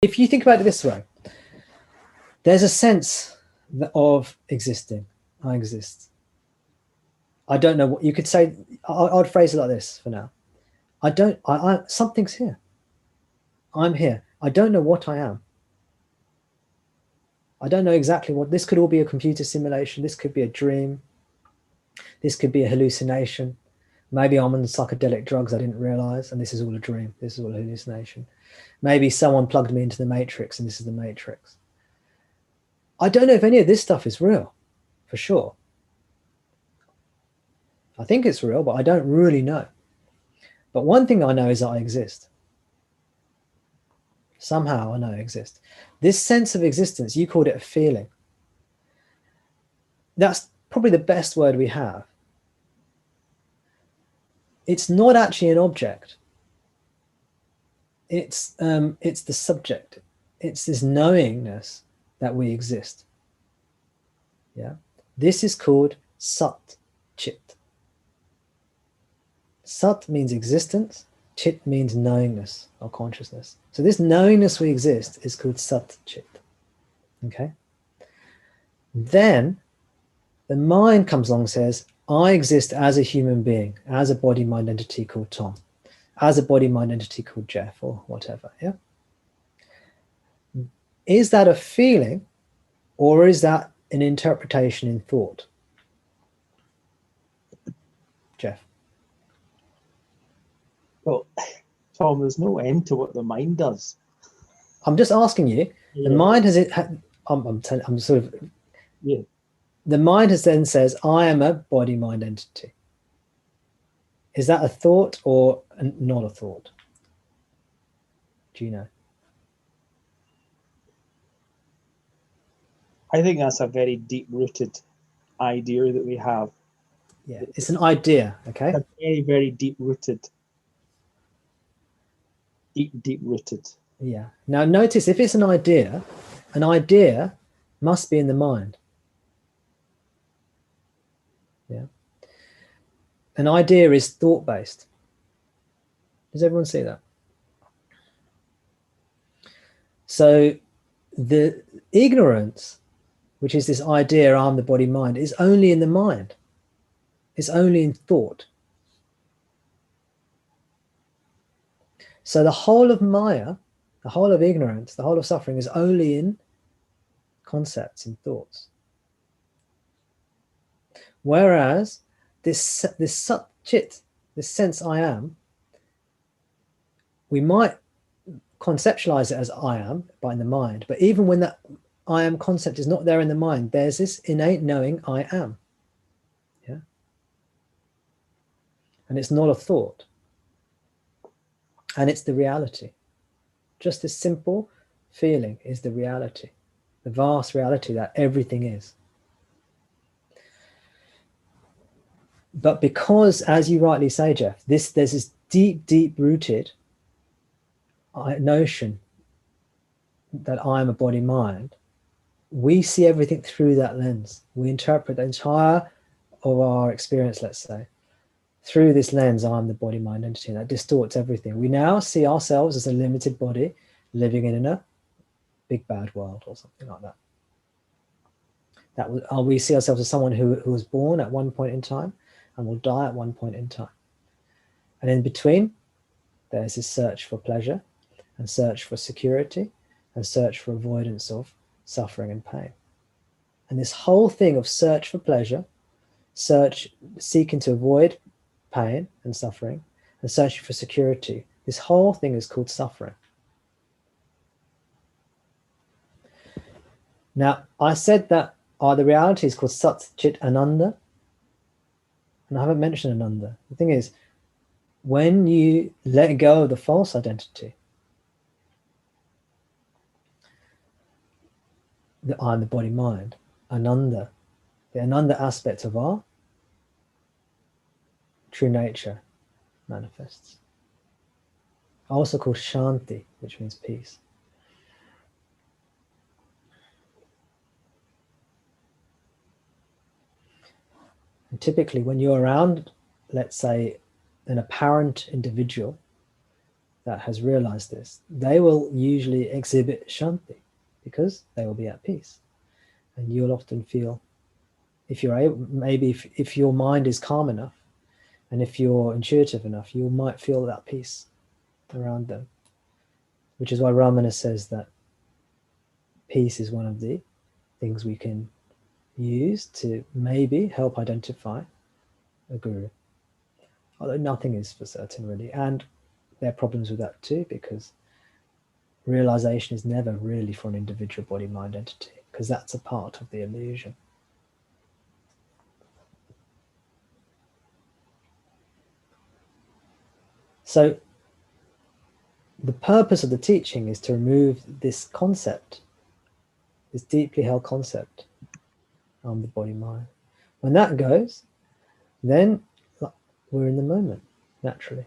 If you think about it this way, there's a sense of existing. I exist. I don't know what you could say. I'd phrase it like this for now. Something's here. I'm here. I don't know what I am. I don't know exactly what. This could all be a computer simulation. This could be a dream. This could be a hallucination. Maybe I'm on psychedelic drugs I didn't realize, and this is all a dream. This is all a hallucination. Maybe someone plugged me into the matrix, and this is the matrix. I don't know if any of this stuff is real, for sure. I think it's real, but I don't really know. But one thing I know is that I exist. Somehow I know I exist. This sense of existence, you called it a feeling. That's probably the best word we have. It's not actually an object. It's the subject. It's this knowingness that we exist. Yeah, this is called Sat-chit. Sat means existence. Chit means knowingness or consciousness. So this knowingness we exist is called Sat-chit. Okay. Then the mind comes along and says, I exist as a human being, as a body-mind entity called Tom, as a body-mind entity called Jeff, or whatever. Yeah. Is that a feeling, or is that an interpretation in thought? Jeff? Well, Tom, there's no end to what the mind does. I'm just asking you. Yeah. The mind has it. I'm sort of. Yeah. The mind has then says, I am a body-mind entity. Is that a thought or not a thought? Do you know? I think that's a very deep-rooted idea that we have. Yeah, it's an idea, okay? It's a very, very deep-rooted. Deep-rooted. Yeah. Now notice, if it's an idea must be in the mind. Yeah. An idea is thought-based. Does everyone see that? So the ignorance, which is this idea, I'm the body mind, is only in the mind. It's only in thought. So the whole of Maya, the whole of ignorance, the whole of suffering is only in concepts, in thoughts. Whereas this Sat-chit, this sense I am, we might conceptualize it as I am by the mind, but even when that I am concept is not there in the mind, there's this innate knowing I am. Yeah. And it's not a thought. And it's the reality. Just this simple feeling is the reality, the vast reality that everything is. But because, as you rightly say, Jeff, there's this deep-rooted notion that I am a body-mind, we see everything through that lens. We interpret the entire of our experience, let's say, through this lens, I'm the body-mind entity, and that distorts everything. We now see ourselves as a limited body living in a big bad world or something like that. We see ourselves as someone who was born at one point in time and will die at one point in time. And in between, there's this search for pleasure and search for security and search for avoidance of suffering and pain. And this whole thing of search for pleasure, seeking to avoid pain and suffering, and searching for security, this whole thing is called suffering. Now, I said that the reality is called Sat-chit Ananda, and I haven't mentioned Ananda. The thing is, when you let go of the false identity, that I'm the body-mind, Ananda, the Ananda aspect of our true nature manifests. Also called Shanti, which means peace. And typically when you're around, let's say, an apparent individual that has realized this, they will usually exhibit shanti because they will be at peace. And you'll often feel, if you're able, maybe if your mind is calm enough and if you're intuitive enough, you might feel that peace around them. Which is why Ramana says that peace is one of the things we can use to maybe help identify a guru. Although nothing is for certain really. And there are problems with that too, because realization is never really for an individual body-mind entity, because that's a part of the illusion. So the purpose of the teaching is to remove this concept, this deeply held concept on the body-mind. When that goes, then we're in the moment, naturally.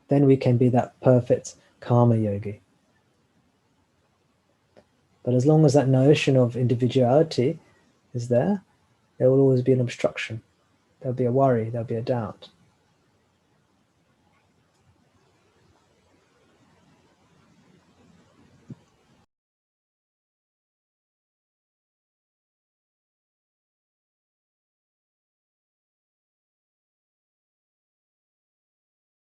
Then we can be that perfect karma yogi. But as long as that notion of individuality is there, there will always be an obstruction. There'll be a worry, there'll be a doubt.